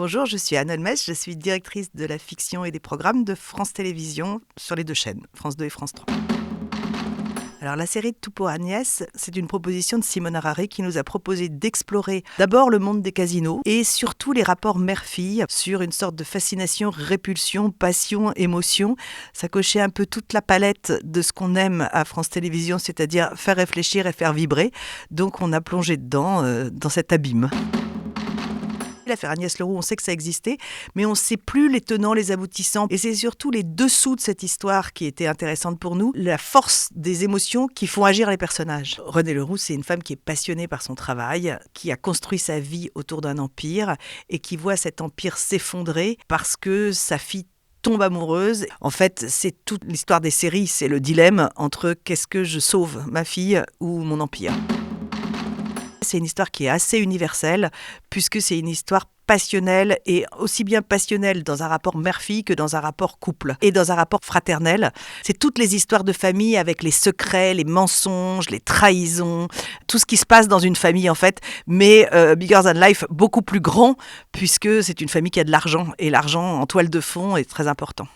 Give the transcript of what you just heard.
Bonjour, je suis Anne Holmes, je suis directrice de la fiction et des programmes de France Télévisions sur les deux chaînes, France 2 et France 3. Alors la série de Tout pour Agnès, c'est une proposition de Simone Harari qui nous a proposé d'explorer d'abord le monde des casinos et surtout les rapports mère-fille sur une sorte de fascination, répulsion, passion, émotion. Ça cochait un peu toute la palette de ce qu'on aime à France Télévisions, c'est-à-dire faire réfléchir et faire vibrer. Donc on a plongé dedans, dans cet abîme. L'affaire Agnès Leroux, on sait que ça existait, mais on ne sait plus les tenants, les aboutissants. Et c'est surtout les dessous de cette histoire qui était intéressante pour nous, la force des émotions qui font agir les personnages. Renée Leroux, c'est une femme qui est passionnée par son travail, qui a construit sa vie autour d'un empire et qui voit cet empire s'effondrer parce que sa fille tombe amoureuse. En fait, c'est toute l'histoire des séries, c'est le dilemme entre qu'est-ce que je sauve, ma fille ou mon empire. C'est une histoire qui est assez universelle, puisque c'est une histoire passionnelle, et aussi bien passionnelle dans un rapport mère-fille que dans un rapport couple, et dans un rapport fraternel. C'est toutes les histoires de famille avec les secrets, les mensonges, les trahisons, tout ce qui se passe dans une famille en fait, mais Bigger Than Life, beaucoup plus grand, puisque c'est une famille qui a de l'argent, et l'argent en toile de fond est très important.